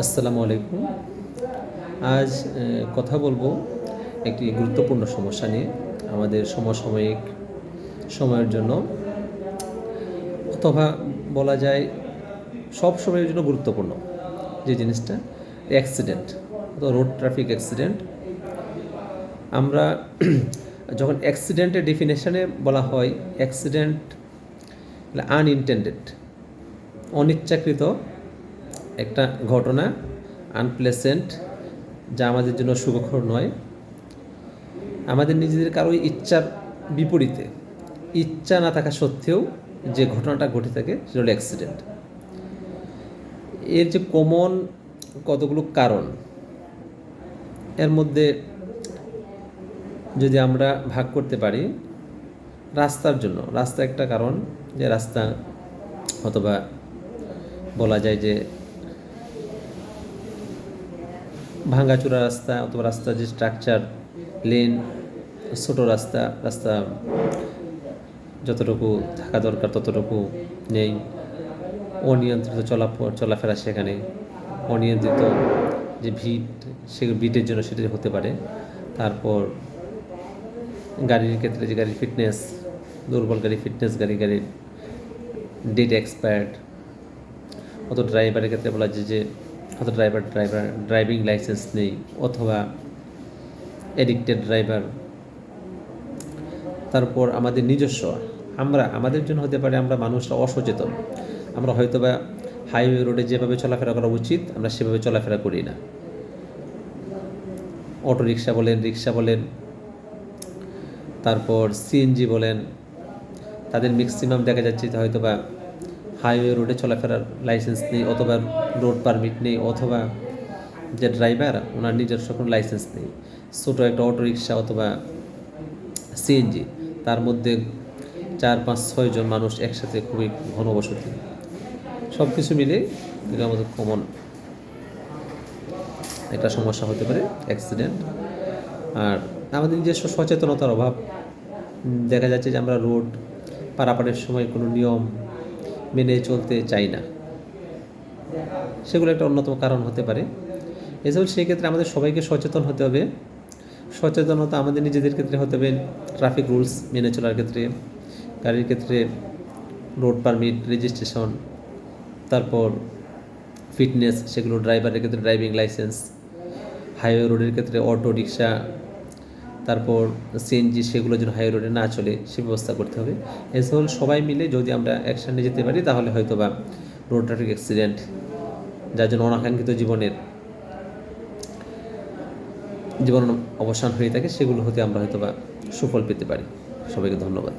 আসসালামু আলাইকুম। আজ কথা বলবো একটি গুরুত্বপূর্ণ সমস্যা নিয়ে। আমাদের সমসাময়িক সময়ের জন্য, অথবা বলা যায় সব সময়ের জন্য গুরুত্বপূর্ণ যে জিনিসটা, অ্যাক্সিডেন্ট অথবা রোড ট্রাফিক অ্যাক্সিডেন্ট। আমরা যখন অ্যাক্সিডেন্টের ডেফিনেশনে বলা হয়, অ্যাক্সিডেন্ট আনইনটেন্ডেড, অনিচ্ছাকৃত একটা ঘটনা, আনপ্লেসেন্ট, যা আমাদের জন্য সুখকর নয়। আমাদের নিজেদের কারো ইচ্ছার বিপরীতে, ইচ্ছা না থাকা সত্ত্বেও যে ঘটনাটা ঘটে থাকে সেটা হলো অ্যাক্সিডেন্ট। এর যে কমন কতগুলো কারণ, এর মধ্যে যদি আমরা ভাগ করতে পারি, রাস্তার জন্য, রাস্তা একটা কারণ, যে রাস্তা অথবা বলা যায় যে ভাঙাচোরা রাস্তা, অথবা রাস্তার যে স্ট্রাকচার, লেন, ছোটো রাস্তা, রাস্তা যতটুকু থাকা দরকার ততটুকু নেই, অনিয়ন্ত্রিত চলাফেরা, সেখানে অনিয়ন্ত্রিত যে ভিড়, সে ভিড়ের জন্য সেটা হতে পারে। তারপর গাড়ির ক্ষেত্রে যে গাড়ির ফিটনেস, দুর্বল গাড়ি, ফিটনেস গাড়ির ডেট এক্সপায়ার্ড, অত ড্রাইভারের ক্ষেত্রে বলা যায় যে হয়তো ড্রাইভিং লাইসেন্স নেই, অথবা এডিক্টেড ড্রাইভার। তারপর আমাদের নিজস্ব, আমাদের জন্য হতে পারে আমরা মানুষরা অসচেতন। আমরা হয়তো বা হাইওয়ে রোডে যেভাবে চলাফেরা করা উচিত আমরা সেভাবে চলাফেরা করি না। অটো রিক্সা বলেন, রিক্সা বলেন, তারপর সিএনজি বলেন, তাদের ম্যাক্সিমাম দেখা যাচ্ছে হয়তো বা হাইওয়ে রোডে চলাফেরার লাইসেন্স নেই, অথবা রোড পারমিট নেই, অথবা যে ড্রাইভার ওনার নিজস্ব কোনো লাইসেন্স নেই। ছোটো একটা অটো রিক্সা অথবা সিএনজি, তার মধ্যে 4, 5, 6 জন মানুষ একসাথে, খুবই ঘনবসতি, সব কিছু মিলে এটা আমাদের কমন একটা সমস্যা হতে পারে অ্যাক্সিডেন্ট। আর আমাদের নিজস্ব সচেতনতার অভাব, দেখা যাচ্ছে যে আমরা রোড পারাপারের সময় কোনো নিয়ম মেনে চলতে চাই না, সেগুলো একটা অন্যতম কারণ হতে পারে। এছাড়াও সেই ক্ষেত্রে আমাদের সবাইকে সচেতন হতে হবে। সচেতনতা আমাদের নিজেদের ক্ষেত্রে হতে হবে, ট্রাফিক রুলস মেনে চলার ক্ষেত্রে, গাড়ির ক্ষেত্রে রোড পারমিট, রেজিস্ট্রেশন, তারপর ফিটনেস, সেগুলো ড্রাইভারের ক্ষেত্রে ড্রাইভিং লাইসেন্স, হাইওয়ে রোডের ক্ষেত্রে অটো রিক্সা, তারপর সিএনজি, সেগুলো যেন হাইওয়ে রোডে না চলে সে ব্যবস্থা করতে হবে। এসব সবাই মিলে যদি আমরা অ্যাকশানে যেতে পারি, তাহলে হয়তো বা রোড ট্রাফিক অ্যাক্সিডেন্ট, যার জন্য অনাকাঙ্ক্ষিত জীবন অবসান হয়ে থাকে, সেগুলো হতে আমরা হয়তো বা সুফল পেতে পারি। সবাইকে ধন্যবাদ।